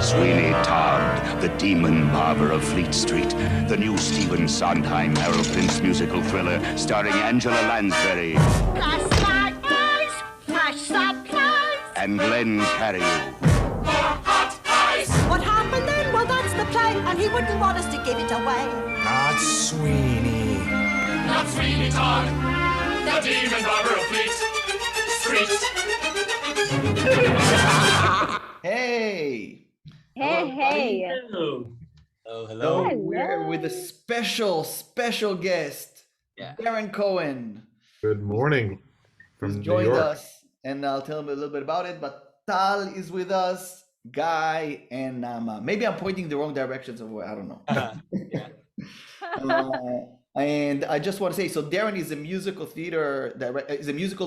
Sweeney Todd, the demon barber of Fleet Street. The new Stephen Sondheim Harold Prince musical thriller starring Angela Lansbury. Plus supplies, fresh supplies. And Glenn Carreyrou. What happened then? Well, that's the play, and he wouldn't want us to give it away. Not Sweeney. Not Sweeney Todd, the demon barber of Fleet Street. Hey! Hey! Hello. So Hello. we're with a special guest, Darren Cohen. Good morning Who's from New joined York. us, and I'll tell him a little bit about it. But Tal is with us, Guy and Na'ama. Maybe I'm pointing the wrong direction somewhere. I don't know. And I just want to say, so Darren is a musical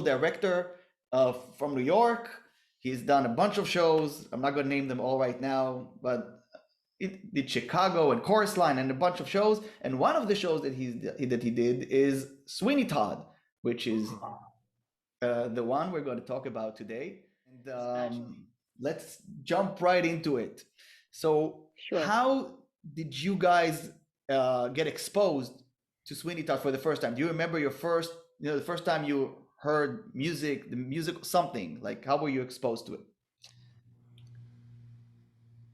director from New York. He's done a bunch of shows. I'm not going to name them all right now, but it did Chicago and Chorus Line and a bunch of shows. And one of the shows that he did is Sweeney Todd, which is the one we're going to talk about today. And let's jump right into it. So how did you guys get exposed to Sweeney Todd for the first time? Do you remember your first, the first time you heard music, the music, something like, how were you exposed to it?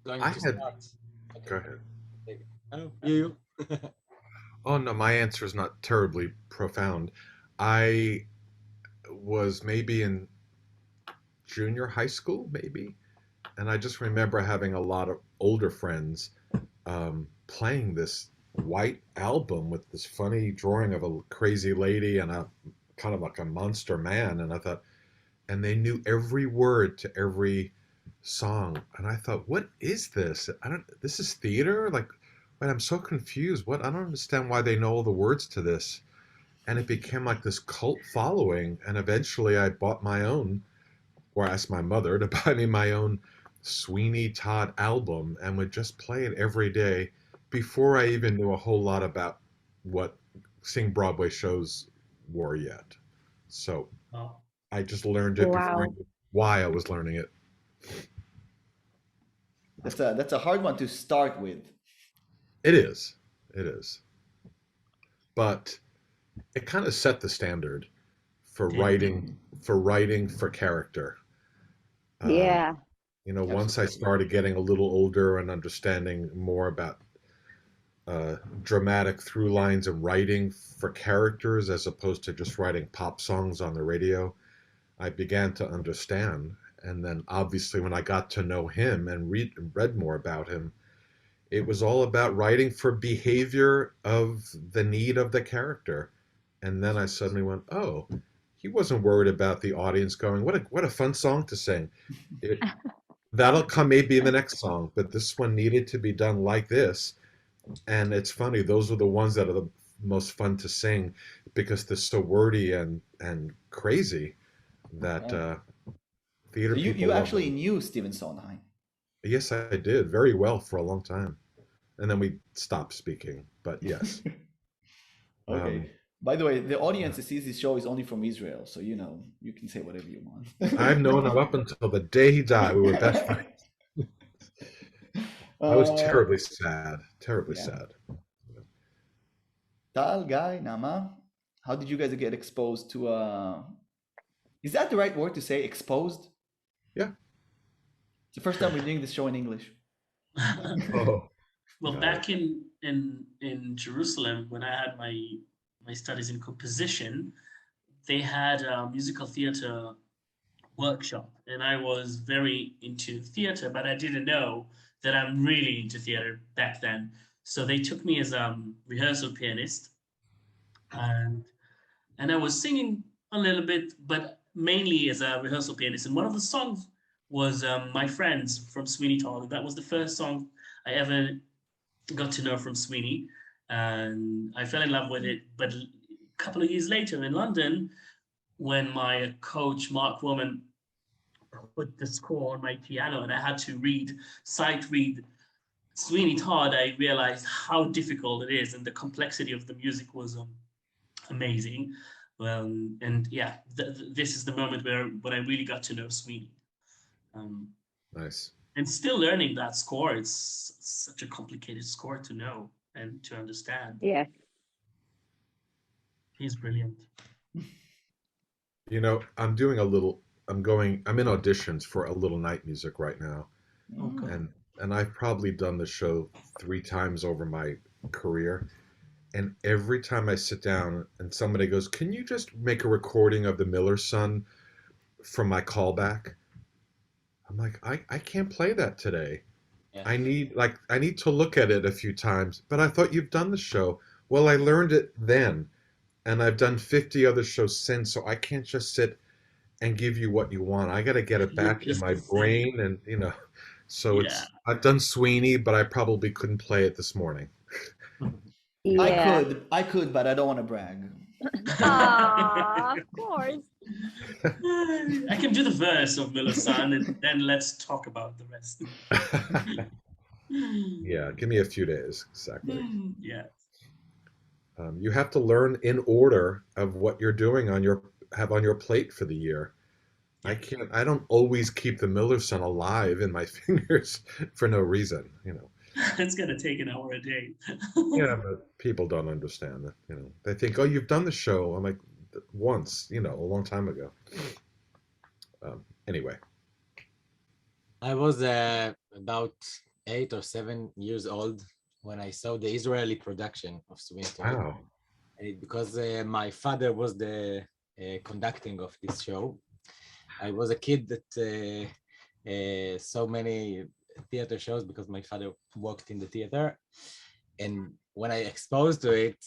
Go ahead. Oh, you. Oh no, my answer is not terribly profound. I was maybe in junior high school, maybe, and I just remember having a lot of older friends playing this white album with this funny drawing of a crazy lady and a kind of like a monster man, and I thought, and they knew every word to every song, and I thought, what is this? This is theater? Like, wait, I'm so confused. I don't understand why they know all the words to this. And it became like this cult following, and eventually I bought my own, or asked my mother to buy me my own Sweeney Todd album, and would just play it every day before I even knew a whole lot about what seeing Broadway shows were yet. So I just learned it before I knew why I was learning it. That's a hard one to start with. It is. But it kind of set the standard for writing for character. Once I started getting a little older and understanding more about dramatic through lines and writing for characters as opposed to just writing pop songs on the radio, I began to understand. And then obviously when I got to know him and read more about him, it was all about writing for behavior of the need of the character. And then I suddenly went, oh, he wasn't worried about the audience going, what a fun song to sing. That'll come maybe in the next song, but this one needed to be done like this. And it's funny, those are the ones that are the most fun to sing because they're so wordy and crazy that theater so people you actually them. knew Stephen Sondheim? Yes, I did very well for a long time. And then we stopped speaking, but yes. Okay. By the way, the audience that sees this show is only from Israel, so you can say whatever you want. I've known him up until the day he died. We were best friends. I was terribly sad. Sad. Tal, Guy, Na'ama, how did you guys get exposed to is that the right word to say, exposed? Yeah. It's the first time we're doing this show in English. Well, back in Jerusalem, when I had my studies in composition, they had a musical theater workshop, and I was very into theater, but I didn't know that I'm really into theater back then. So they took me as a rehearsal pianist, and I was singing a little bit, but mainly as a rehearsal pianist. And one of the songs was My Friends from Sweeney Todd. That was the first song I ever got to know from Sweeney, and I fell in love with it. But a couple of years later in London, when my coach, Mark Woman, put the score on my piano and I had to sight read Sweeney Todd, I realized how difficult it is, and the complexity of the music was amazing. And yeah, this is the moment when I really got to know Sweeney. Nice. And still learning that score. It's such a complicated score to know and to understand. Yes. He's brilliant. You know, I'm in auditions for a little night music right now. Okay. And I've probably done the show 3 times over my career. And every time I sit down and somebody goes, "Can you just make a recording of the Miller's Son from my callback?" I'm like, I can't play that today. Yeah. I need to look at it a few times. But I thought you've done the show. Well, I learned it then. And I've done 50 other shows since, so I can't just sit and give you what you want. I got to get it back in my brain, and so I've done Sweeney, but I probably couldn't play it this morning. Yeah. I could, but I don't want to brag. Of course. I can do the verse of Miller's Son, and then let's talk about the rest. Yeah, give me a few days, exactly. Yeah. You have to learn in order of what you're doing have on your plate for the year. I don't always keep the Miller's Son alive in my fingers for no reason, It's going to take an hour a day. Yeah, but people don't understand that, They think, "Oh, you've done the show." I'm like, once, a long time ago. Anyway. I was about 8 or 7 years old when I saw the Israeli production of Sweeney Todd. Wow. Because my father was the conducting of this show. I was a kid that saw many theater shows because my father worked in the theater. And when I exposed to it,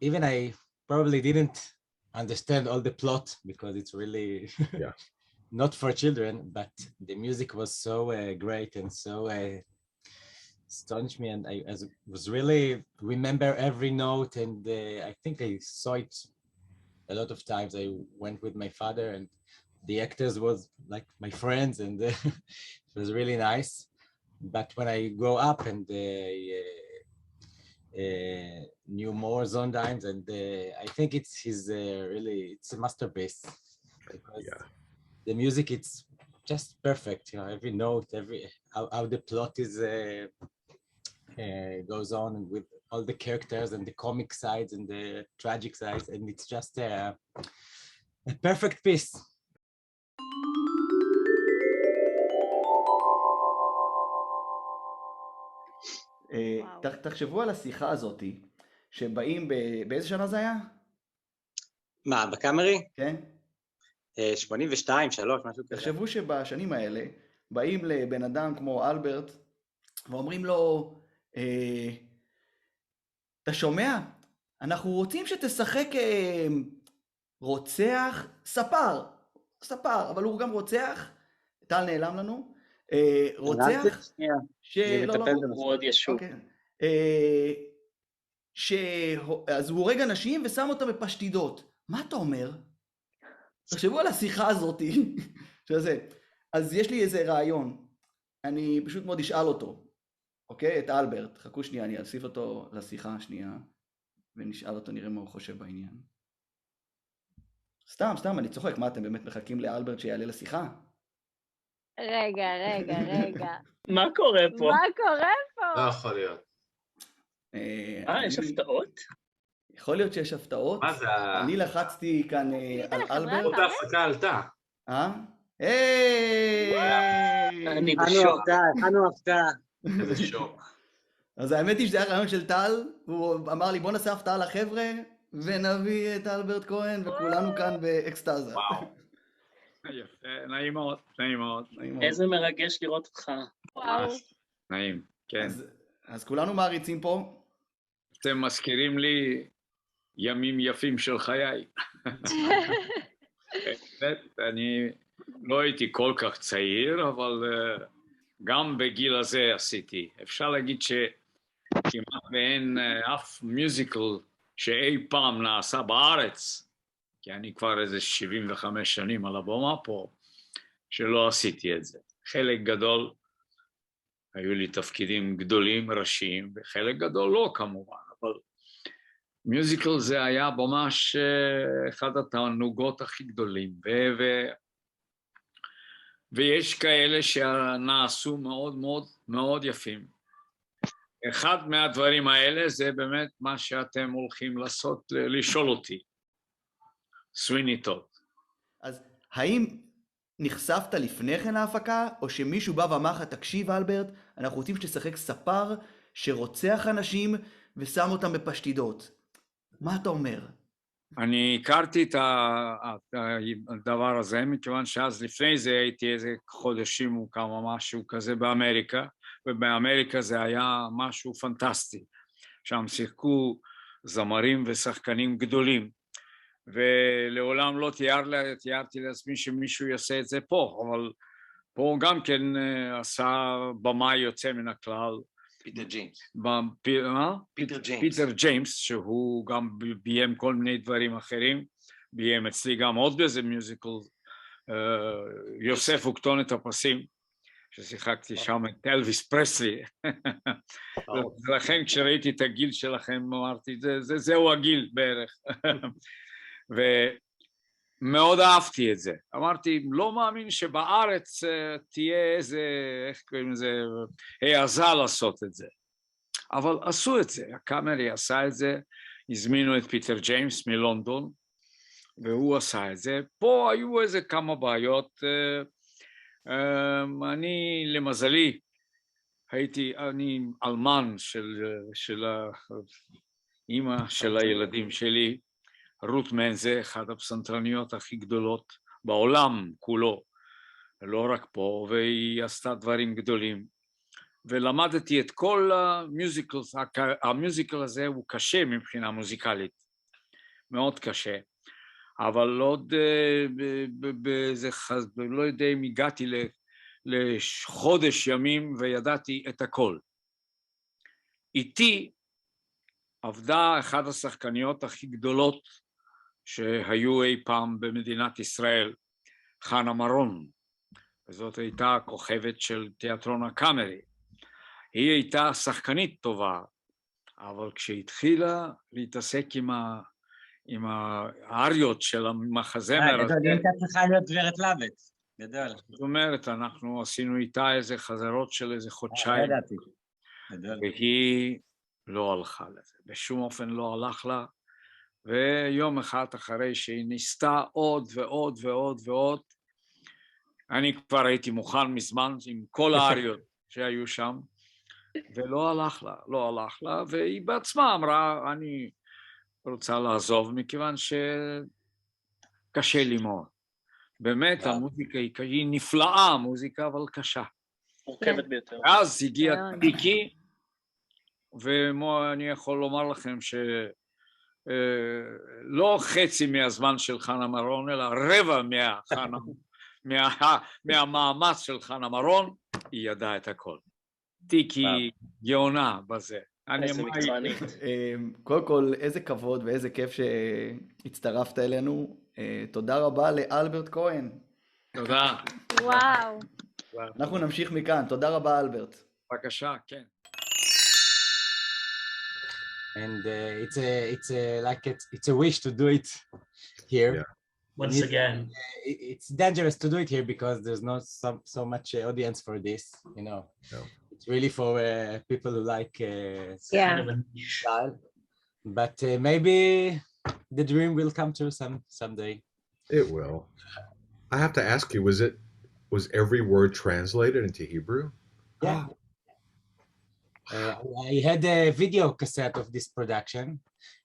even I probably didn't understand all the plot because it's really not for children, but the music was so great and so astonished me, and I was really remember every note, and I think I saw it a lot of times. I went with my father, and the actors was like my friends, and it was really nice. But when I grow up and knew more Sondheims, and I think it's it's a masterpiece because the music, it's just perfect. Every note, how the plot is goes on, and with all the characters and the comic sides and the tragic sides, and it's just a perfect piece. תחשבו על השיחה הזאת, שבאים באיזה שנה זה היה? מה, בקאמרי? כן. 82, 3, משהו כזה. תחשבו שבשנים האלה באים לבן אדם כמו אלברט ואומרים לו, אתה שומע? אנחנו רוצים שתשחק רוצח, ספר, אבל הוא גם רוצח, טל נעלם לנו, רוצח, הוא עוד ישוב. אז הוא הורג אנשים ושם אותם בפשטידות. מה אתה אומר? תחשבו על השיחה הזאת. אז יש לי איזה רעיון, אני פשוט מאוד אשאל אותו, אוקיי? את אלברט, חכו שנייה, אני אוסיף אותו לשיחה שנייה, ונשאל אותו, נראה מה הוא חושב בעניין. סתם, אני צוחק, מה אתם באמת מחכים לאלברט שיעלה לשיחה? רגע. מה קורה פה? לא יכול להיות. יש הפתעות? יכול להיות שיש הפתעות. מה זה? אני לחצתי כאן על אלברט. עוד ההפסקה עלתה. אני בשוק. הכנו הפתעה. איזה שוק. אז האמת היא שזה היה רעיון של טל, הוא אמר לי בוא נעשה הפתעה לחבר'ה, ונביא את אלברט כהן, וכולנו כאן באקסטאזה. וואו. יפה, נעים מאוד. איזה מרגש לראות אותך. וואו. נעים, כן. אז כולנו מעריצים פה. אתם מזכירים לי ימים יפים של חיי. אני לא הייתי כל כך צעיר, אבל גם בגיל הזה עשיתי. אפשר להגיד שכמעט ואין אף מיוזיקל שאי פעם נעשה בארץ, כי אני כבר איזה 75 שנים על הבמה פה, שלא עשיתי את זה. חלק גדול, היו לי תפקידים גדולים, ראשיים, וחלק גדול לא כמובן, אבל מיוזיקל זה היה ממש אחד התענוגות הכי גדולים, ויש כאלה שנעשו מאוד מאוד מאוד יפים. אחד מהדברים האלה זה באמת מה שאתם הולכים לעשות, לשאול אותי. סוויני טוד. אז האם נחשפת לפני כן להפקה, או שמישהו בא ואמר לך, תקשיב אלברט, אנחנו רוצים שתשחק ספר שרוצח אנשים ושם אותם בפשטידות. מה אתה אומר? אני הכרתי את הדבר הזה, מכיוון שאז לפני זה הייתי איזה חודשים או כמה משהו כזה באמריקה, ובאמריקה זה היה משהו פנטסטי. שם שיחקו זמרים ושחקנים גדולים, ולעולם לא תיארתי לעצמי שמישהו יעשה את זה פה, אבל פה גם כן עשה במאי יוצא מן הכלל. פיטר ג'יימס. פיטר ג'יימס, שהוא גם ביים כל מיני דברים אחרים, ביים אצלי גם עוד באיזה מיוזיקל, יוסף וכתונת הפסים, ששיחקתי שם את אלוויס פרסלי. ולכן כשראיתי את הגיל שלכם אמרתי, זהו הגיל בערך. ומאוד אהבתי את זה. אמרתי, לא מאמין שבארץ תהיה איזה, איך קוראים לזה, העזה לעשות את זה. אבל עשו את זה, הקאמרי עשה את זה, הזמינו את פיטר ג'יימס מלונדון, והוא עשה את זה. פה היו איזה כמה בעיות. אני, למזלי, אני אלמן של האמא של הילדים שלי, רות מנזה, אחת הפסנתרניות הכי גדולות בעולם כולו, לא רק פה, והיא עשתה דברים גדולים. ולמדתי את כל המיוזיקל, המיוזיקל הזה הוא קשה מבחינה מוזיקלית, מאוד קשה, אבל עוד לא יודע אם הגעתי לחודש ימים וידעתי את הכל. איתי עבדה אחת השחקניות הכי גדולות שהיו אי פעם במדינת ישראל, חנה מרון, וזאת הייתה כוכבת של תיאטרון הקאמרי. היא הייתה שחקנית טובה, אבל כשהתחילה להתעסק עם האריות של המחזמר... גדול, היא הייתה צריכה להיות גברת לוות, גדול. זאת אומרת, אנחנו עשינו איתה איזה חזרות של איזה חודשיים, והיא לא הלכה לזה, בשום אופן לא הלך לה, ויום אחד אחרי שהיא ניסתה עוד ועוד ועוד ועוד, אני כבר הייתי מוכן מזמן עם כל האריות שהיו שם, ולא הלך לה, לא הלך לה, והיא בעצמה אמרה, אני רוצה לעזוב, מכיוון שקשה לי מאוד. באמת, המוזיקה היא נפלאה, המוזיקה, אבל קשה. מורכבת ביותר. אז הגיע טיקי, ואני יכול לומר לכם לא חצי מהזמן של חנה מרון, אלא רבע מהמאמץ של חנה מרון, היא ידעה את הכל. טיקי גאונה בזה. קודם כל, איזה כבוד ואיזה כיף שהצטרפת אלינו. תודה רבה לאלברט כהן. תודה. וואו. אנחנו נמשיך מכאן. תודה רבה, אלברט. בבקשה, כן. And it's a wish to do it here. Yeah. Once again, it's dangerous to do it here because there's not so much audience for this, you know. No. It's really for people who like style. But maybe the dream will come true someday. It will. I have to ask you, was every word translated into Hebrew? Yeah. I had a video cassette of this production,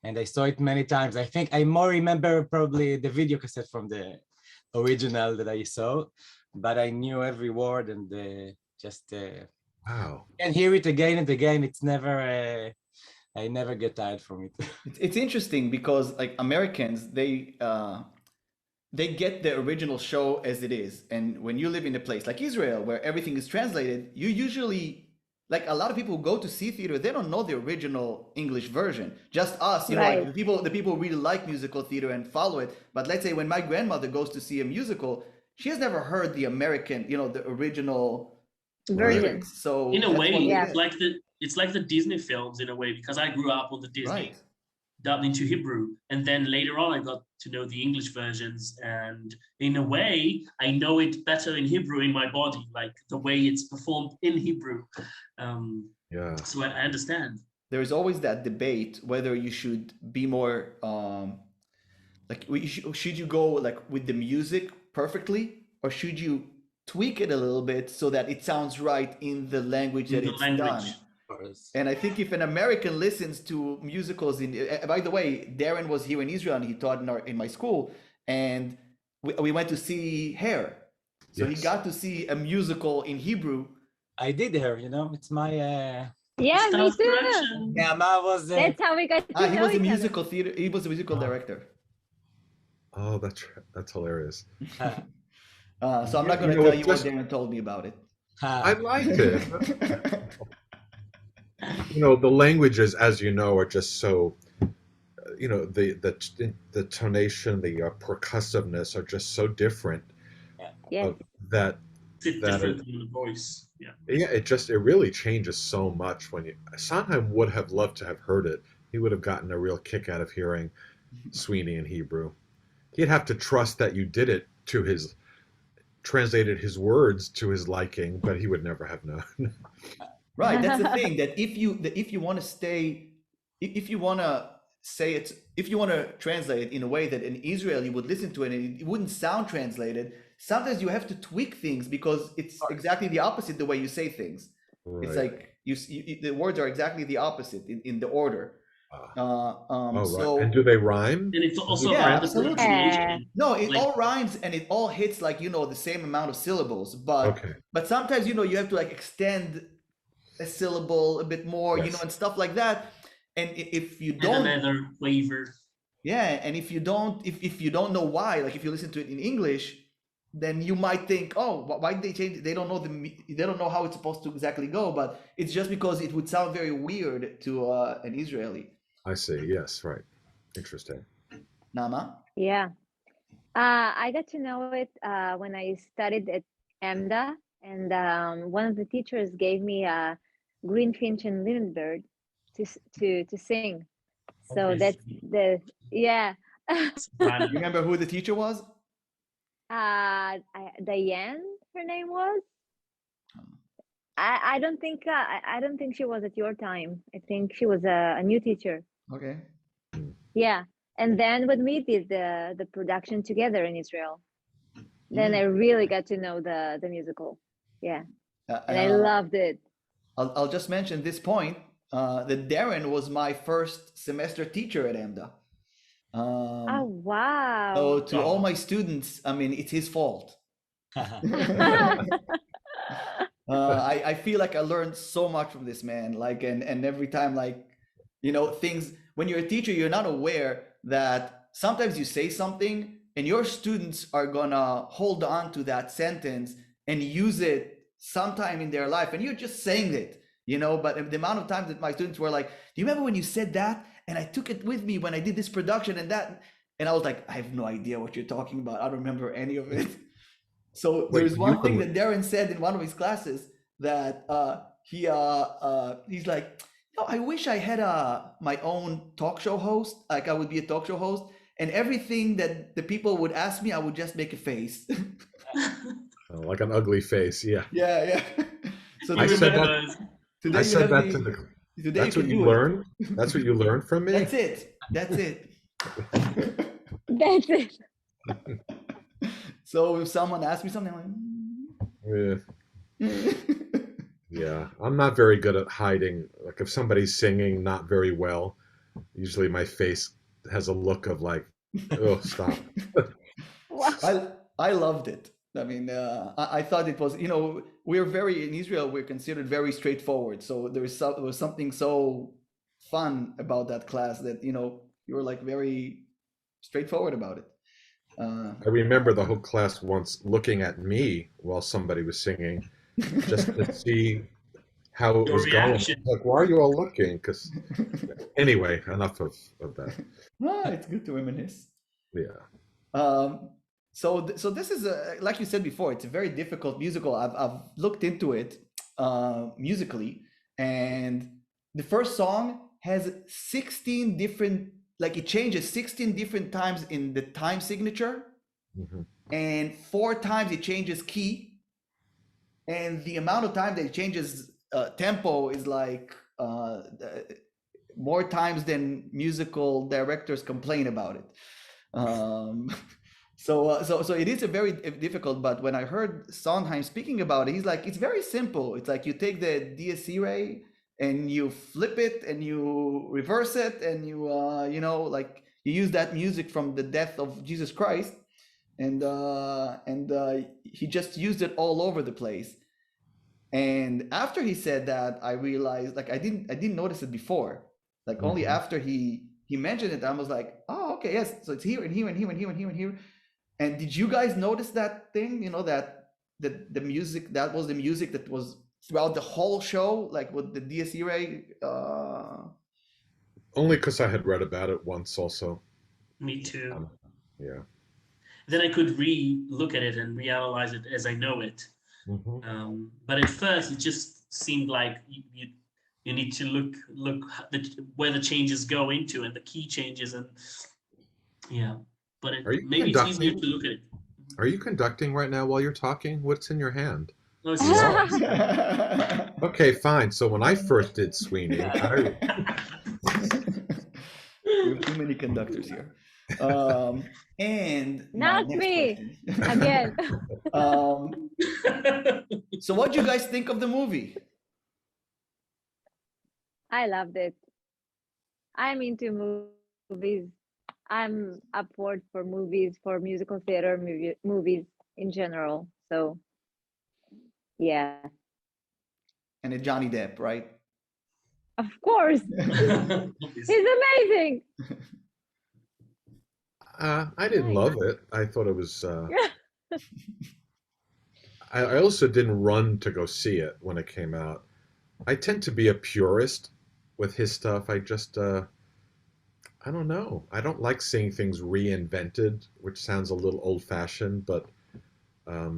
and I saw it many times. I think I more remember probably the video cassette from the original that I saw, but I knew every word and just wow. And hear it again and again. It's never, I never get tired from it. It's interesting because like Americans, they get the original show as it is, and when you live in a place like Israel where everything is translated, you usually. Like a lot of people who go to see theater, they don't know the original English version. Just us, you know, like the people really like musical theater and follow it. But let's say when my grandmother goes to see a musical, she has never heard the American, you know, the original version. So in a way, it's like the Disney films in a way, because I grew up on the Disney dubbed into Hebrew, and then later on I got to know the English versions, and in a way, I know it better in Hebrew in my body, like the way it's performed in Hebrew. So I understand. There is always that debate whether you should be more should you go like with the music perfectly, or should you tweak it a little bit so that it sounds right in the language that it's done. And I think if an American listens to musicals by the way, Darren was here in Israel and he taught in my school, and we went to see Hair. So he got to see a musical in Hebrew. I did Hair, it's my... Yeah, me too. Na'ama was... That's how we got to know He was a each musical theater. He was a musical director. Oh, that's hilarious. So I'm not going to tell you what Darren told me about it. I liked it. The languages, as you know, are just so, the tonation, the percussiveness are just so different. Yeah. It's different in the voice. Yeah, it really changes so much when Sondheim would have loved to have heard it. He would have gotten a real kick out of hearing Sweeney in Hebrew. He'd have to trust that you did it translated his words to his liking, but he would never have known. Right, that's the thing, that if you want to translate it in a way that an Israeli would listen to it and it wouldn't sound translated, sometimes you have to tweak things because it's exactly the opposite the way you say things. Right. It's like the words are exactly the opposite in the order. Right. And do they rhyme? And it's also absolutely. No, it all rhymes and it all hits like the same amount of syllables, but sometimes you have to like extend a syllable a bit more, and stuff like that. And if you don't, another flavor. Yeah, and if you don't know why, like if you listen to it in English, then you might think, oh, why did they change it? They don't know how it's supposed to exactly go, but it's just because it would sound very weird to an Israeli. I see. Yes, right. Interesting. Na'ama? Yeah. I got to know it when I studied at EMDA, and one of the teachers gave me a greenfinch and linenbird to sing. So that's you remember who the teacher was? Diane, her name was. I don't think she was at your time. I think she was a new teacher. Okay. Yeah, and then when we did the production together in Israel, then I really got to know the musical. Yeah, and I loved it. I'll just mention this point that Darren was my first semester teacher at EMDA. Oh wow! So to all my students, I mean, it's his fault. I feel like I learned so much from this man. Like, and every time, like, things. When you're a teacher, you're not aware that sometimes you say something and your students are gonna hold on to that sentence and use it sometime in their life, and you're just saying it, but the amount of times that my students were like, do you remember when you said that? And I took it with me when I did this production and I was like, I have no idea what you're talking about. I don't remember any of it. So there's one thing that Darren said in one of his classes that he's like, I wish I had my own talk show host. Like I would be a talk show host, and everything that the people would ask me, I would just make a face. Like an ugly face, yeah. Yeah. So I said that. That's what you learned. That's what you learned from me. That's it. That's it. So if someone asks me something, I'm like, yeah, I'm not very good at hiding. Like if somebody's singing not very well, usually my face has a look of like, oh, stop. I loved it. I mean, I thought it was, in Israel, we're considered very straightforward. So there was something so fun about that class that, you were like very straightforward about it. I remember the whole class once looking at me while somebody was singing just to see how it was going. Like, why are you all looking? Because anyway, enough of that. No, it's good to reminisce. Yeah. So this is like you said before, it's a very difficult musical. I've looked into it musically, and the first song has 16 different like it changes 16 different times in the time signature, and 4 times it changes key, and the amount of time that it changes tempo is like more times than musical directors complain about it. So it is a very difficult, but when I heard Sondheim speaking about it, he's like, it's very simple. It's like you take the DSC ray and you flip it and you reverse it and you, like you use that music from the death of Jesus Christ, and he just used it all over the place. And after he said that, I realized, like, I didn't notice it before. Like only after he mentioned it, I was like, oh, okay, yes. So it's here and here and here and here and here and here. And did you guys notice that thing? That the music, that was the music that was throughout the whole show, like with the DSE ray? Only because I had read about it once also. Me too. Yeah. Then I could re-look at it and reanalyze it as I know it. But at first, it just seemed like you need to look where the changes go into and the key changes, and yeah. But maybe it's easier to look at it. Are you conducting right now while you're talking? What's in your hand? No, it's Okay, fine. So when I first did Sweeney, we have too many conductors here. And not me again. So what do you guys think of the movie? I loved it. I'm into movies. I'm upward for movies, for musical theater, movies in general. So, yeah. And a Johnny Depp, right? Of course. He's amazing. I didn't love it. I thought it was... I also didn't run to go see it when it came out. I tend to be a purist with his stuff. I just... I don't know. I don't like seeing things reinvented, which sounds a little old-fashioned, but I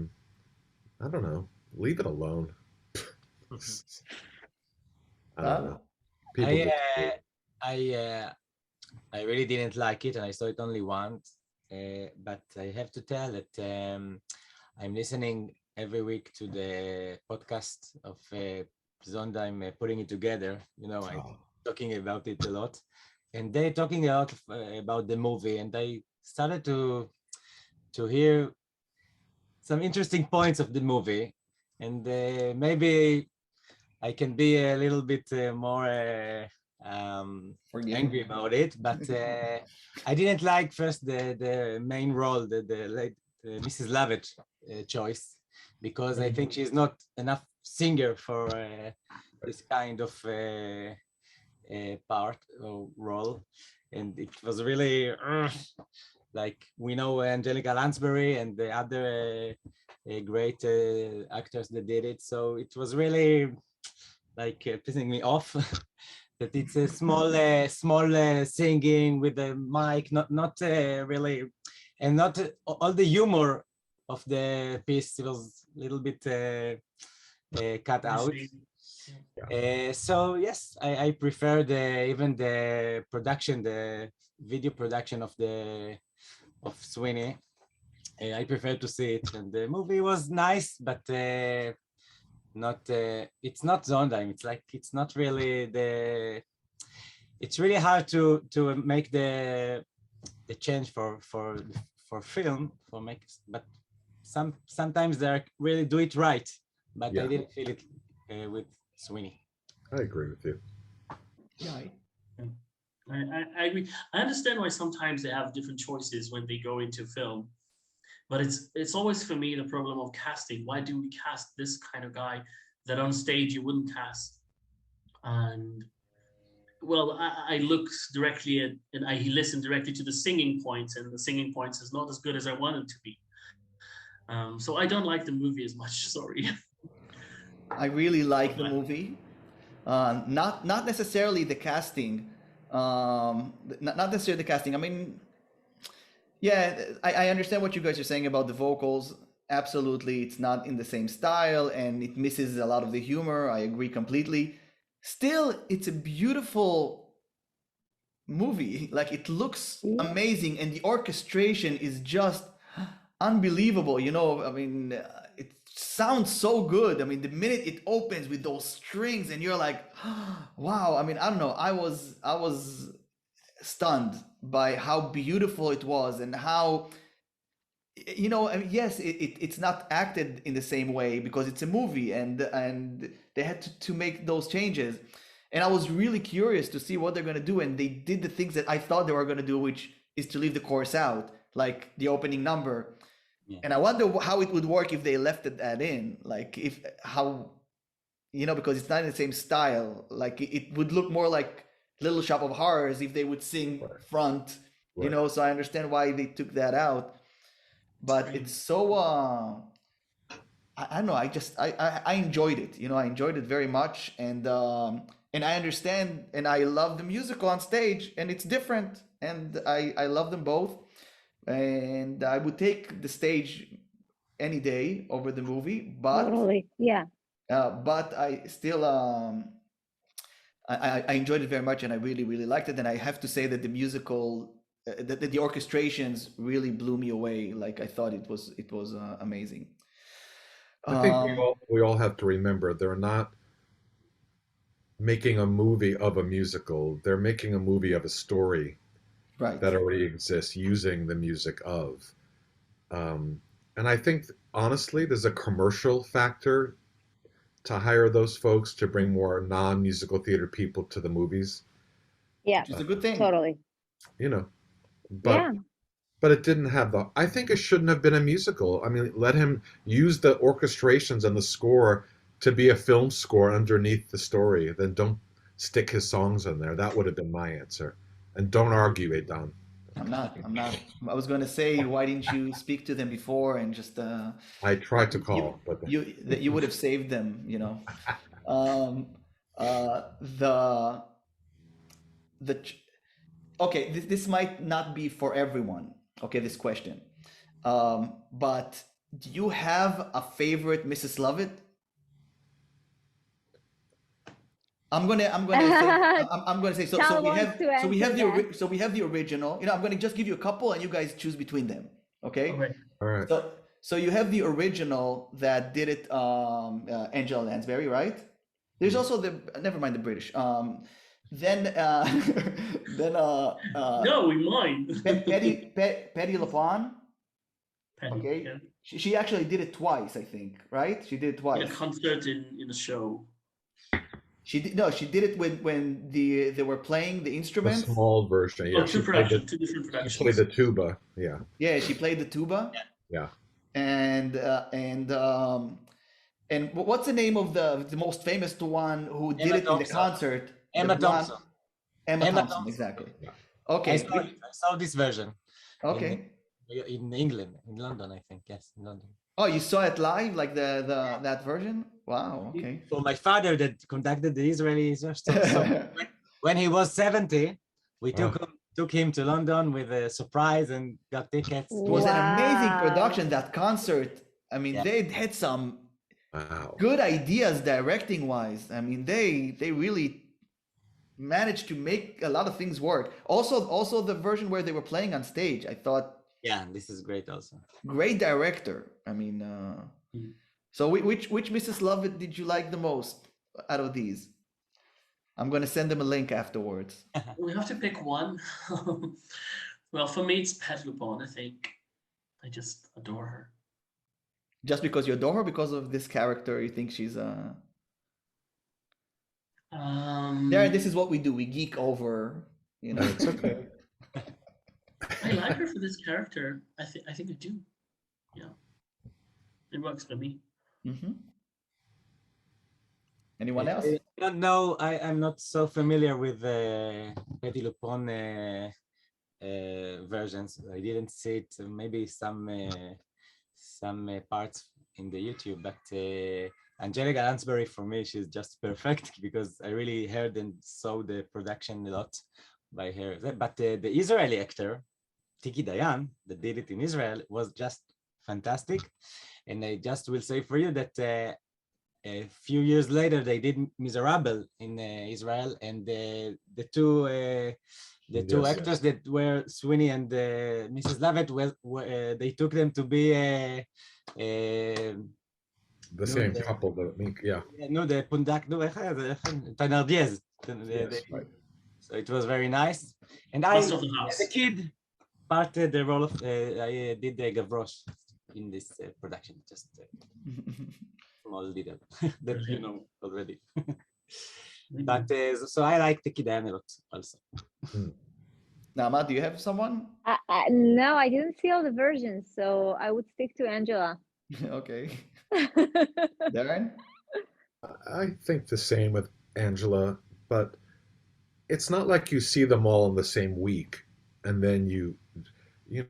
don't know. Leave it alone. I don't know. I really didn't like it, and I saw it only once. But I have to tell that I'm listening every week to the podcast of Sondheim putting it together. I'm talking about it a lot. And they're talking a lot about the movie, and I started to hear some interesting points of the movie, and maybe I can be a little bit more angry about it. But I didn't like first the main role, the late Mrs. Lovett choice, because I think she's not enough singer for this kind of part or role, and it was really like, we know Angelica Lansbury and the other great actors that did it, so it was really like pissing me off that it's a small singing with a mic, not really, and not all the humor of the piece was a little bit cut out. So yes, I prefer even the production, the video production of Sweeney. I prefer to see it, and the movie was nice, but not. It's not Sondheim. It's not really It's really hard to make the change for film but sometimes they really do it right. But I didn't feel it with Sweeney. I agree with you. Yeah. I agree. I understand why sometimes they have different choices when they go into film, but it's always for me the problem of casting. Why do we cast this kind of guy that on stage you wouldn't cast? And well, I look directly at and I listen directly to the singing points, and the singing points is not as good as I want it to be. So I don't like the movie as much. Sorry. I really like the movie. Not necessarily the casting. Not necessarily the casting. I mean, yeah, I understand what you guys are saying about the vocals. Absolutely, it's not in the same style, and it misses a lot of the humor. I agree completely. Still, it's a beautiful movie. Like it looks amazing, and the orchestration is just unbelievable. You know, I mean, it sounds so good. I mean, the minute it opens with those strings, and you're like, wow. I mean, I don't know. I was stunned by how beautiful it was and how, you know, I mean, yes, it's not acted in the same way because it's a movie, and they had to make those changes. And I was really curious to see what they're going to do. And they did the things that I thought they were going to do, which is to leave the chorus out, like the opening number. Yeah. And I wonder how it would work if they left that in, like you know, because it's not in the same style. Like it would look more like Little Shop of Horrors if they would sing front, you know, so I understand why they took that out. But it's so, I don't know, I enjoyed it, you know, I enjoyed it very much. And I understand, and I love the musical on stage, and it's different, and I love them both. And I would take the stage any day over the movie, but totally, yeah. But I still I enjoyed it very much, and I really, really liked it. And I have to say that the musical, the orchestrations really blew me away. Like I thought it was amazing. I think we all have to remember they're not making a movie of a musical. They're making a movie of a story that already exists using the music of. And I think, honestly, there's a commercial factor to hire those folks to bring more non-musical theater people to the movies. Yeah, which is a good thing. Totally. You know, but it didn't have I think it shouldn't have been a musical. I mean, let him use the orchestrations and the score to be a film score underneath the story. Then don't stick his songs in there. That would have been my answer. And don't argue, Eidan. I'm not. I was going to say, why didn't you speak to them before and just? I tried to call, but you would have saved them. You know, okay. This might not be for everyone. Okay, this question, but do you have a favorite Mrs. Lovett? I'm gonna say so we have the original. You know, I'm gonna just give you a couple and you guys choose between them. Okay. All right. So you have the original that did it, Angela Lansbury, right? There's also never mind the British. Then no, we mind. Patti LuPone. Okay. Yeah. She actually did it twice, I think, right? She did it twice. In a concert in a show. She did it when they were playing the instruments. A small version, yeah. Two different productions. She played the tuba, yeah. Yeah, she played the tuba. Yeah. And what's the name of the most famous one who did it in the concert? Emma Thompson. Emma Thompson, exactly. Yeah. Okay. I saw this version. Okay. In England, in London, I think. Yes, in London. Oh, you saw it live, like that version? Wow. Okay. For my father that conducted the Israeli so when he was 70, we took him to London with a surprise and got tickets. It was an amazing production, that concert. I mean, they had some good ideas directing wise. I mean, they really managed to make a lot of things work. Also the version where they were playing on stage, I thought. Yeah, this is great also. Great director. I mean, so which Mrs. Lovett did you like the most out of these? I'm going to send them a link afterwards. We have to pick one. Well, for me, it's Patti LuPone, I think. I just adore her. Just because you adore her, because of this character, you think she's Darren, this is what we do. We geek over, you know. It's okay. I like her for this character. I think I do. Yeah. It works for me. Mm-hmm. Anyone else? I don't know. I'm not so familiar with Patti LuPone versions. I didn't see it. Maybe some parts in the YouTube, but Angelica Lansbury, for me, she's just perfect because I really heard and saw the production a lot by her. But the Israeli actor, Tiki Dayan, that did it in Israel, was just fantastic. And I just will say for you that a few years later, they did Miserable in Israel, and the two the two actors that were Sweeney and Mrs. Lovett, they took them to be the same couple. No, the Pundak, no, Thenardiers. So it was very nice. And I, as a kid, parted the role of, I did the Gavroche in this production, just small detail that you know already. But so I like the Kid a lot also. Na'ama, do you have someone? No, I didn't see all the versions, so I would stick to Angela. Okay. Darren? I think the same with Angela, but it's not like you see them all in the same week, and then you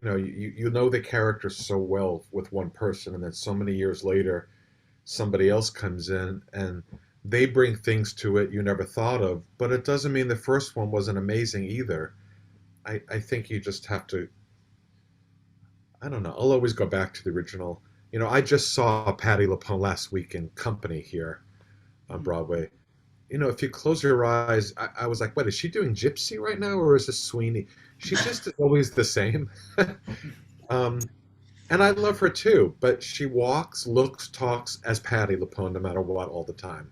know the character so well with one person, and then so many years later, somebody else comes in and they bring things to it you never thought of. But it doesn't mean the first one wasn't amazing either. I think you just have to, I don't know, I'll always go back to the original. You know, I just saw Patti LuPone last week in Company here on Broadway. You know, if you close your eyes, I was like, what, is she doing Gypsy right now, or is this Sweeney? She just is always the same. And I love her too, but she walks, looks, talks as Patti LuPone no matter what all the time.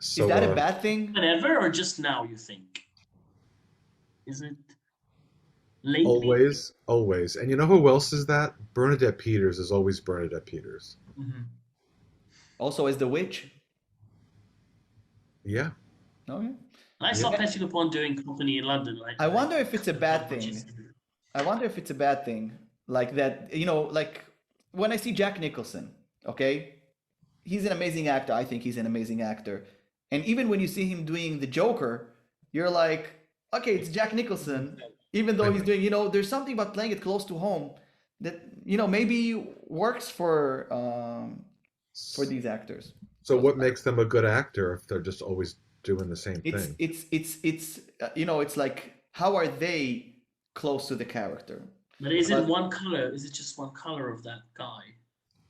So, is that a bad thing? Whenever or just now, you think? Is it lately? Always, always. And you know who else is that? Bernadette Peters is always Bernadette Peters. Mm-hmm. Also as the witch? Yeah. Okay. I saw Patti LuPone doing Company in London. I wonder if it's a bad thing. I wonder if it's a bad thing. Like that, you know, like when I see Jack Nicholson, okay? He's an amazing actor. I think he's an amazing actor. And even when you see him doing the Joker, you're like, okay, it's Jack Nicholson. Even though he's doing, you know, there's something about playing it close to home that, you know, maybe works for these actors. So what makes them a good actor if they're just always doing the same thing? It's you know, it's like, how are they close to the character? But is it one color? Is it just one color of that guy?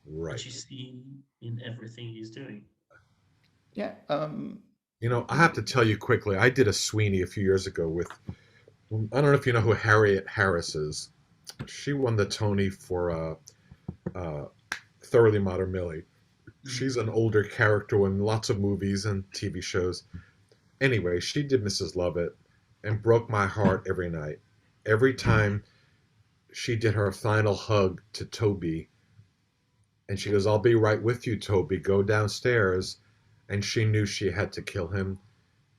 Right. That you see in everything he's doing. Yeah. You know, I have to tell you quickly, I did a Sweeney a few years ago with, I don't know if you know who Harriet Harris is. She won the Tony for Thoroughly Modern Millie. She's an older character in lots of movies and TV shows. Anyway, she did Mrs. Lovett and broke my heart every night. Every time she did her final hug to Toby, and she goes, I'll be right with you, Toby. Go downstairs. And she knew she had to kill him.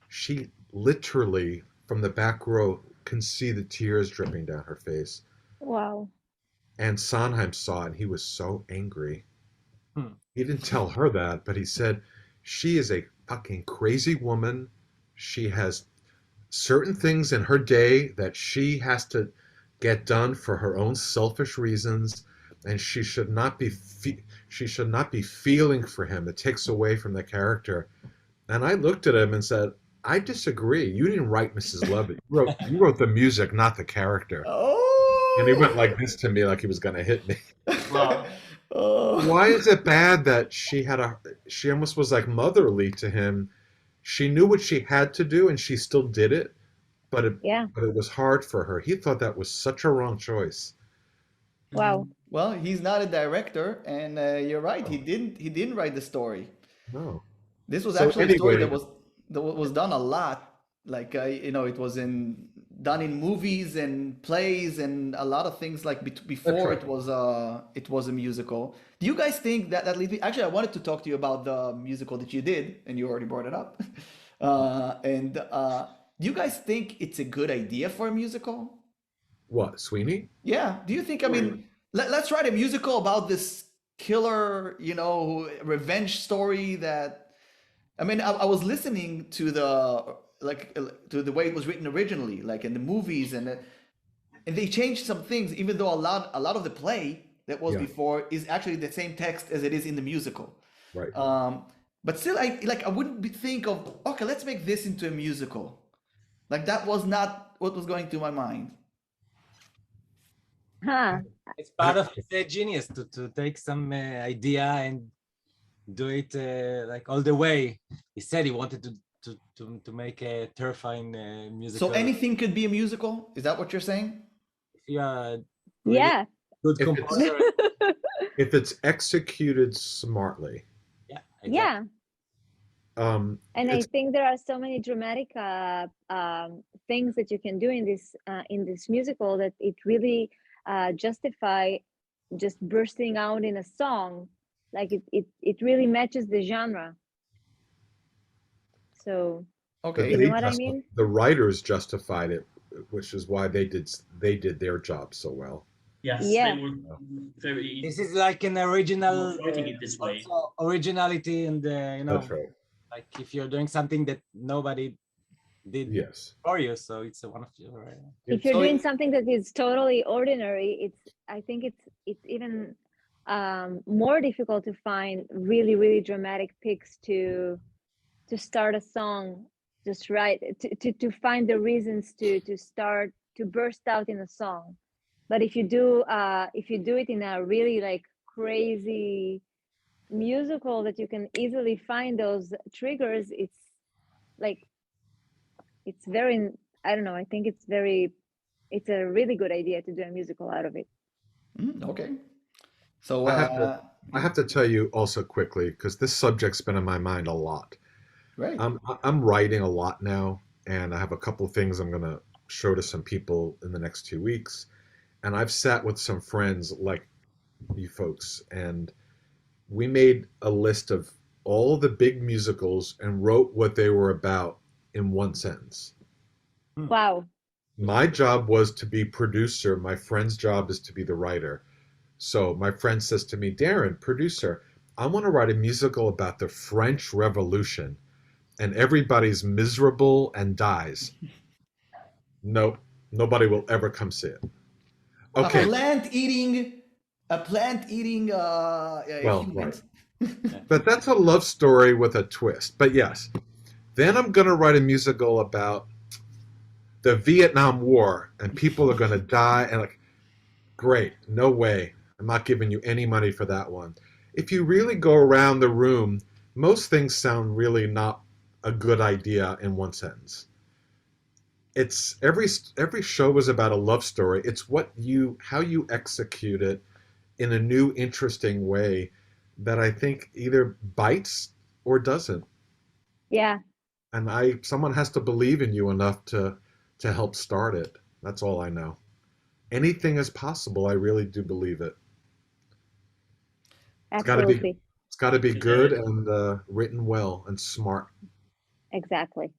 She literally, from the back row, can see the tears dripping down her face. Wow. And Sondheim saw it, and he was so angry. He didn't tell her that, but he said, she is a fucking crazy woman. She has certain things in her day that she has to get done for her own selfish reasons, and she should not be feeling for him. It takes away from the character. And I looked at him and said, I disagree. You didn't write Mrs. Lovett. You wrote the music, not the character. Oh. And he went like this to me, like he was going to hit me. Wow. Why is it bad that she almost was like motherly to him? She knew what she had to do and she still did it, but it was hard for her. He thought that was such a wrong choice. Wow. Well, he's not a director, and you're right. He didn't write the story. No. This was actually a story that was done a lot. Like you know, it was done in movies and plays and a lot of things. Like before it was a musical. Do you guys think that leads me? Actually, I wanted to talk to you about the musical that you did, and you already brought it up. Do you guys think it's a good idea for a musical? What, Sweeney? Yeah. Do you think? I mean, let's write a musical about this killer, you know, revenge story. That, I mean, I was listening to the way it was written originally, like in the movies, and they changed some things, even though a lot of the play that was before is actually the same text as it is in the musical. Right. But still, I wouldn't think of, okay, let's make this into a musical. Like that was not what was going through my mind. Huh. It's part of his genius to take some idea and do it like all the way. He said he wanted to to make a terrifying musical. So anything could be a musical? Is that what you're saying? If you are Yeah. good If composer, If it's executed smartly. yeah, exactly. Yeah. And I It's, think there are so many dramatic things that you can do in this musical that it really justify just bursting out in a song. Like it really matches the genre. So Okay. you know what I mean? the writers justified it, which is why they did their job so well. Yes, Yeah. they were very This is like an original writing it this way. also originality, and That's right. like if you're doing something that nobody did Yes. for you, so it's one of your. If you're So doing it- something that is totally ordinary, I think it's even more difficult to find really dramatic picks to start a song, just right to find the reasons to start to burst out in a song. But if you do it in a really like crazy musical that you can easily find those triggers, it's like it's very, I don't know, I think it's a really good idea to do a musical out of it. Okay. So I have to tell you also quickly, because this subject's been in my mind a lot. right. I'm writing a lot now, and I have a couple of things I'm going to show to some people in the next 2 weeks. And I've sat with some friends like you folks, and we made a list of all the big musicals and wrote what they were about in one sentence. Wow. My job was to be producer. My friend's job is to be the writer. So my friend says to me, Darren, producer, I want to write a musical about the French Revolution, and everybody's miserable and dies. Nope, nobody will ever come see it. Okay. A plant-eating Well, human. right. But that's a love story with a twist. But yes, then I'm going to write a musical about the Vietnam War, and people are going to die. And like, great, no way. I'm not giving you any money for that one. If you really go around the room, most things sound really not a good idea in one sentence. It's every show is about a love story. It's how you execute it in a new, interesting way that I think either bites or doesn't. Yeah. And someone has to believe in you enough to help start it. That's all I know. Anything is possible. I really do believe it. Absolutely. It's got to be good and written well and smart. Exactly.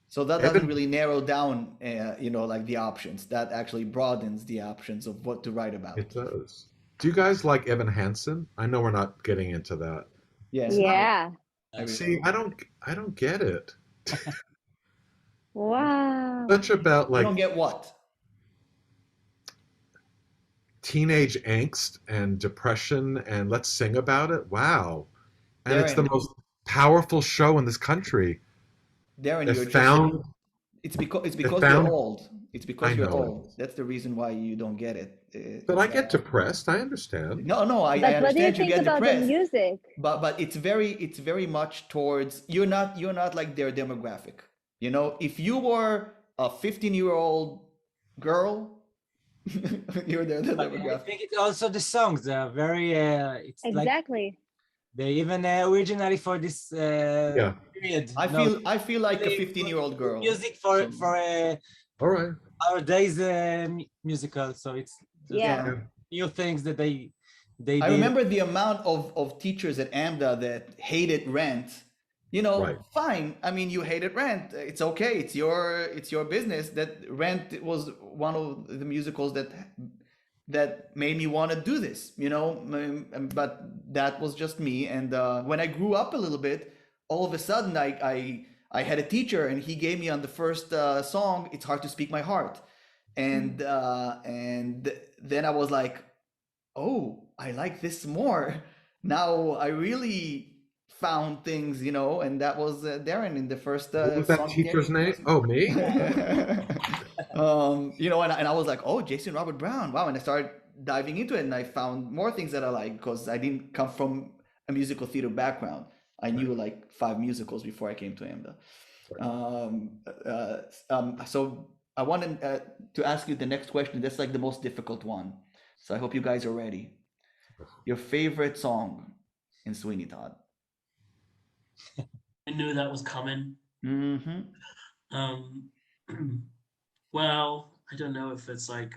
So that Evan- doesn't really narrow down, like the options. That actually broadens the options of what to write about. It does. Do you guys like Evan Hansen? I know we're not getting into that. Yes. Yeah. See, I don't get it. Wow. Much about I like don't get what. teenage angst and depression and let's sing about it. Wow. And it's the Darren. most powerful show in this country. Darren, It you're found it's because found- you're old. It's because I you're know. old. That's the reason why you don't get it. But I get depressed. I understand. No, I But what do you understand you think get about the depressed. music? But it's very much towards you're not like their demographic. If you were a 15-year-old girl, you're their But I demographic. think it's also the songs. They are very. It's like Exactly. they even originally for this period. I feel like a 15-year-old girl. Music for All right. our days musical. So it's just Yeah. new things that they I did. remember the amount of teachers at AMDA that hated Rent. Right. Fine. I mean, you hated Rent. It's okay. It's your business. That Rent was one of the musicals that made me want to do this. But that was just me. And when I grew up a little bit, all of a sudden I had a teacher, and he gave me on the first song, "It's Hard to Speak My Heart," and then I was like, oh, I like this more. Now I really found things, and that was Darren in the first. What was that song teacher's game. name? Oh, me? And I was like, oh, Jason Robert Brown, wow! And I started diving into it, and I found more things that I like because I didn't come from a musical theater background. I knew like 5 musicals before I came to AMDA. So I wanted to ask you the next question. That's like the most difficult one. So I hope you guys are ready. Your favorite song in Sweeney Todd? I knew that was coming. Mm-hmm. Well, I don't know if it's like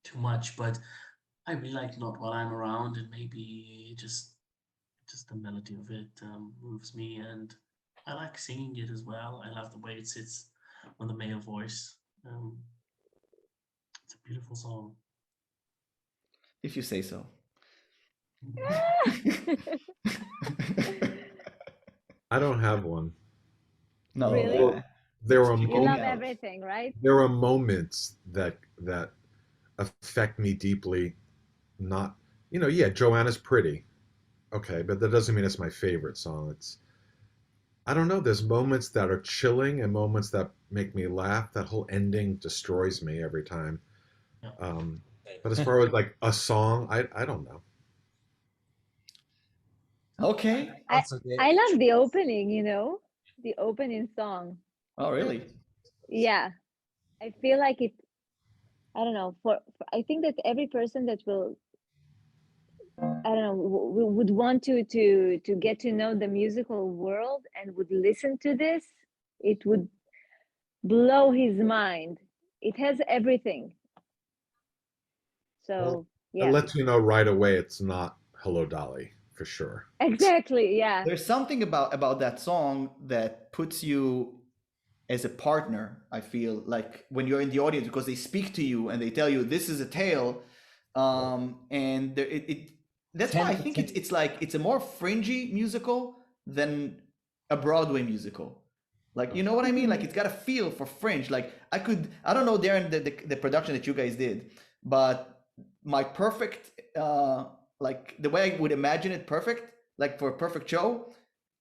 too much, but I really like Not While I'm Around, and maybe just the melody of it moves me, and I like singing it as well. I love the way it sits on the male voice. It's a beautiful song. If you say so. I don't have one. No, Really? There are You love moments. everything, right? There are moments that affect me deeply. Not, yeah, Joanna's pretty, okay, but that doesn't mean it's my favorite song. I don't know. There's moments that are chilling and moments that make me laugh. That whole ending destroys me every time. But as far as like a song, I don't know. Okay. I love the opening, the opening song. Oh, really? Yeah. I feel like it, I don't know, I think that every person that will, I don't know, would want to get to know the musical world and would listen to this, it would blow his mind. It has everything. So, yeah. It lets you know right away it's not Hello Dolly, for sure. Exactly, yeah. There's something about that song that puts you as a partner, I feel, like when you're in the audience, because they speak to you and they tell you this is a tale, and that's why I think it's like it's a more fringy musical than a Broadway musical. Like, you know what I mean? Like, it's got a feel for fringe. Like, I don't know, Darren, the production that you guys did, but my perfect, like the way I would imagine it perfect, like for a perfect show,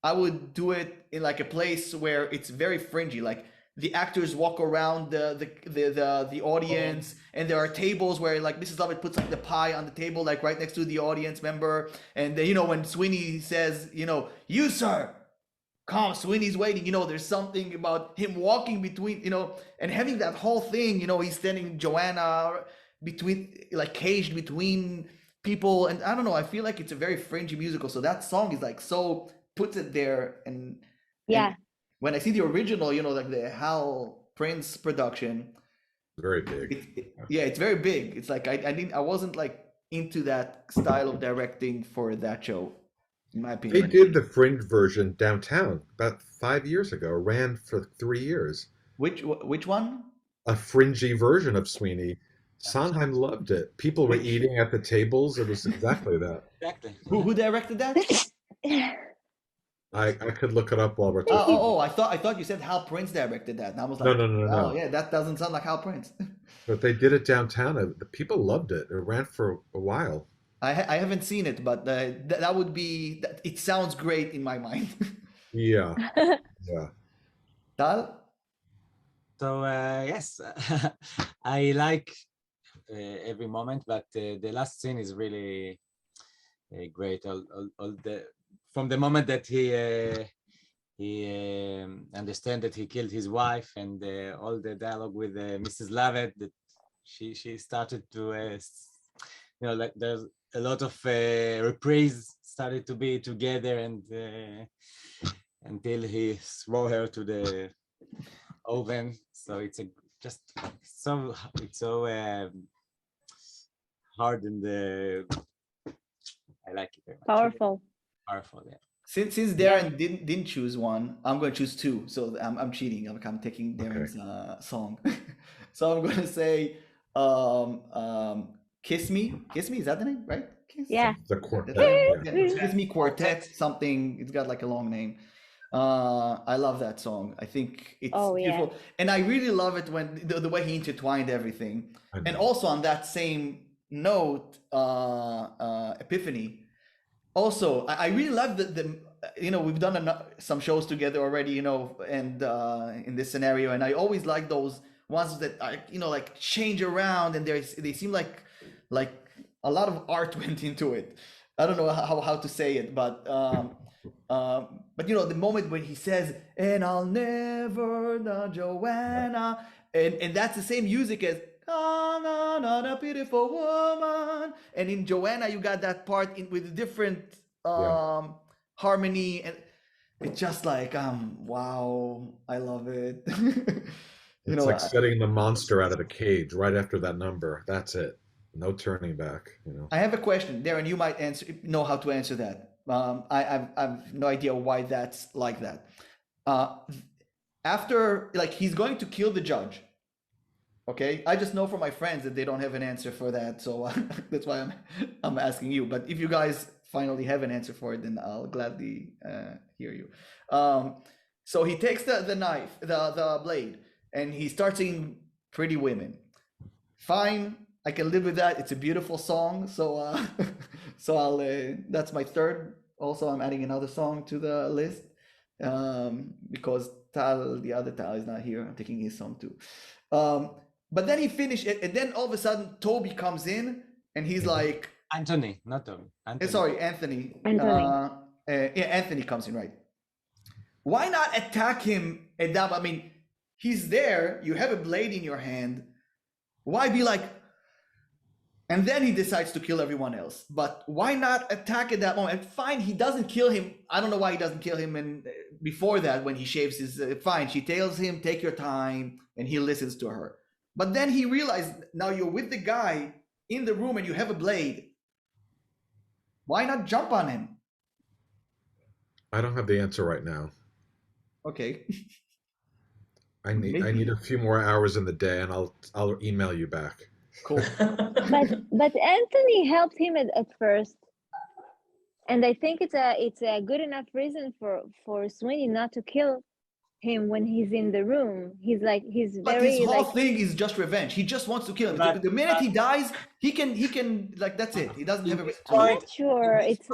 I would do it in like a place where it's very fringy. Like the actors walk around the audience, and there are tables where like Mrs. Lovett puts like the pie on the table, like right next to the audience member. And when Sweeney says, you sir, come, Sweeney's waiting. There's something about him walking between, and having that whole thing. He's standing Joanna between, like caged between people, and I don't know. I feel like it's a very fringy musical. So that song is like so puts it there, and when I see the original, like the Hal Prince production, very big. It's very big. It's like I wasn't like into that style of directing for that show, in my opinion. They did the fringe version downtown about 5 years ago. Ran for 3 years. Which one? A fringy version of Sweeney. Sondheim loved it. People were eating at the tables. It was exactly that. Exactly. Who directed that? I could look it up while we're talking. I thought you said Hal Prince directed that. And I was like, no. Oh yeah, that doesn't sound like Hal Prince. But they did it downtown. The people loved it. It ran for a while. I haven't seen it, but that would be. It sounds great in my mind. Yeah. Yeah. Tal? So yes, I like every moment, but the last scene is really great. All from the moment that he understand that he killed his wife, and all the dialogue with Mrs. Lovett, that she started to like there's a lot of reprise started to be together, and until he throw her to the oven. So it's so hard, and I like it very much. Powerful, yeah. Since Darren didn't choose one, I'm going to choose two. So I'm cheating. I'm taking Darren's song. So I'm going to say Kiss Me. Kiss Me, is that the name, right? The quartet. Kiss Me Quartet, something. It's got like a long name. I love that song. I think it's beautiful. And I really love it when the way he intertwined everything. And also on that same note, Epiphany. Also, I really love the we've done some shows together already, and in this scenario, and I always like those ones that are, like change around, and they seem like a lot of art went into it. I don't know how to say it, but you know, the moment when he says, "And I'll never know Joanna," and that's the same music as not a beautiful woman. And in Joanna, you got that part with different harmony, and it's just like wow, I love it. It's like setting the monster out of the cage right after that number. That's it. No turning back. You know. I have a question, Darren. You might know how to answer that. I've no idea why that's like that. After, like, he's going to kill the judge. Okay, I just know from my friends that they don't have an answer for that, so that's why I'm asking you. But if you guys finally have an answer for it, then I'll gladly hear you. So he takes the knife, the blade, and he starts singing "Pretty Women." Fine, I can live with that. It's a beautiful song. So so I'll that's my third. Also, I'm adding another song to the list because the other Tal is not here. I'm taking his song too. But then he finished it, and then all of a sudden Toby comes in, and he's like, Anthony, not Toby. Anthony. Sorry, Anthony. Anthony comes in, right? Why not attack him at that? I mean, he's there. You have a blade in your hand. Why be like? And then he decides to kill everyone else. But why not attack at that moment? And fine, he doesn't kill him. I don't know why he doesn't kill him. And before that, when he shaves his, fine, she tells him, "Take your time," and he listens to her. But then he realized, now you're with the guy in the room and you have a blade. Why not jump on him? I don't have the answer right now. Okay. I need a few more hours in the day, and I'll email you back. Cool. but Anthony helped him at first, and I think it's a good enough reason for Sweeney not to kill him when he's in the room. He's but very his whole thing is just revenge. He just wants to kill him. The minute he dies, he can like, that's it. He doesn't have a I'm not sure. It's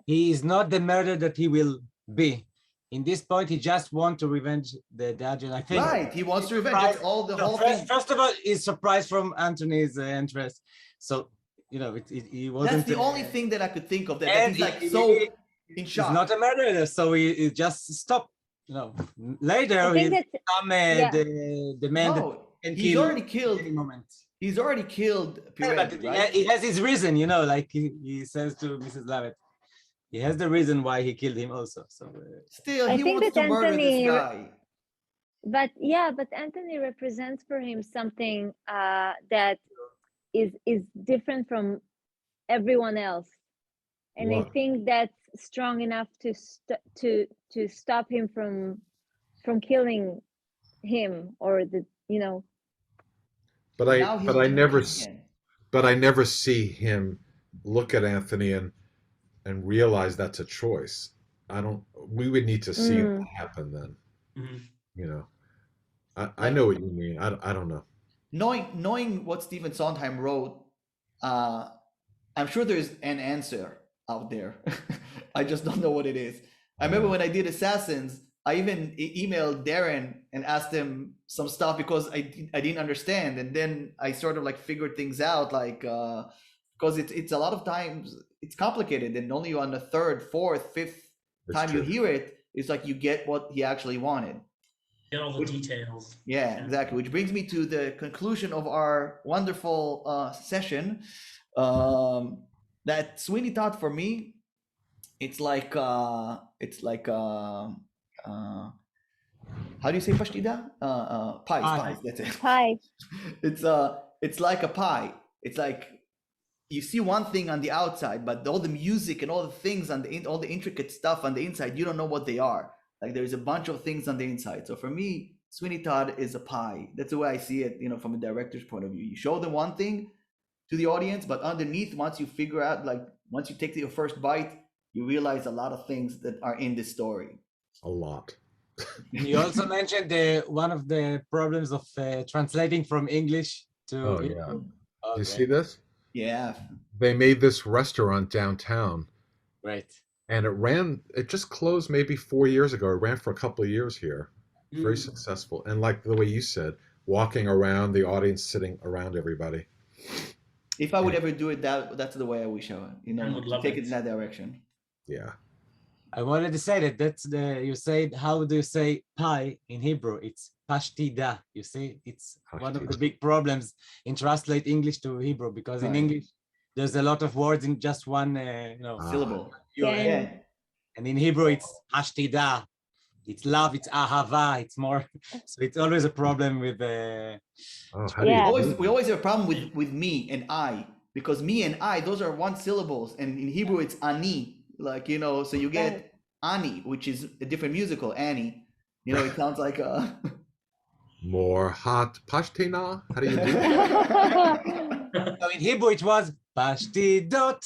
he is not the murderer that he will be. In this point, he just wants to revenge the judge, and I think right. He wants to revenge. That's all the whole thing. First of all, is surprise from Anthony's interest. So you know, he wasn't. That's the only thing that I could think of. That he's like so in shock. He's not a murderer, so he just stopped. You know, later he become the man that can he's kill already killed. Any moment. He's already killed. Pirelli, right? He has his reason, you know, like he says to Mrs. Lovett. He has the reason why he killed him also. So still, he wants to murder this guy. But Anthony represents for him something that is different from everyone else, and I think that's strong enough to stop him from killing him, or But I never see him look at Anthony and realize that's a choice. We would need to see it happen then. Mm-hmm. You know, I know what you mean. I don't know. Knowing what Stephen Sondheim wrote, I'm sure there's an answer out there. I just don't know what it is. I remember when I did Assassins, I even emailed Darren and asked him some stuff because I didn't understand, and then I sort of like figured things out, like because it's a lot of times it's complicated, and only on the third, fourth, fifth time you hear it, it's like you get what he actually wanted. Get all the details. Yeah, exactly. Which brings me to the conclusion of our wonderful session. That Sweeney Todd for me, it's like how do you say pashtida? Pies. That's it. Pie. It's like a pie. It's like you see one thing on the outside, but all the music and all the things all the intricate stuff on the inside, you don't know what they are. Like there's a bunch of things on the inside. So for me, Sweeney Todd is a pie. That's the way I see it, from a director's point of view. You show them one thing to the audience, but underneath, once you figure out, like once you take your first bite, you realize a lot of things that are in this story. A lot. You also mentioned one of the problems of translating from English to. Oh yeah. You see this? Yeah. They made this restaurant downtown. Right. And it just closed maybe 4 years ago. It ran for a couple of years here. Very successful. And like the way you said, walking around, the audience sitting around everybody. if I would ever do it, that's the way I wish I would, you know, would to love take it. it in that direction. Yeah. I wanted to say that's you said, how do you say pie in Hebrew? It's pashtida. You see, it's one of the Pashtida. big problems in translate English to Hebrew, because in Right. English there's a lot of words in just one Syllable. UN. Yeah. And in Hebrew it's pashtida. It's love, it's ahava, it's more. So it's always a problem with Oh, how do you Yeah. do We always have a problem with me and I, because me and I, those are one syllables, and in Hebrew it's ani, like, you know, so you get ani, which is a different musical, Annie. You know, it sounds like a more hot pashtina? How do you do that? So in Hebrew it was pashtidot.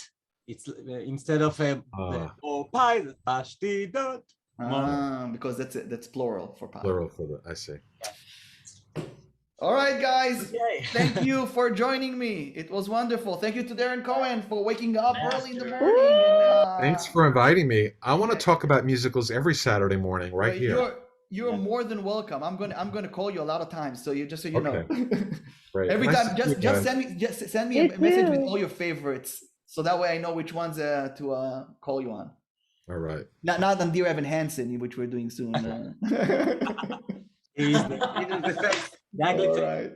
It's instead of pie, pashtidot. because that's plural for pie. Plural for the, I see. All right, guys. Yay. Thank you for joining me. It was wonderful. Thank you to Darren Cohen for waking up early in the Master. morning. And, Thanks for inviting me. I want to talk about musicals every Saturday morning right here. You're more than welcome. I'm gonna call you a lot of times, so you just so you know. Great. Every Nice time, to see you just guys. send me You a message with too. all your favorites, so that way I know which ones to call you on. All right. Not on Dear Evan Hansen, which we're doing soon. He's the face. The ugly All face. right.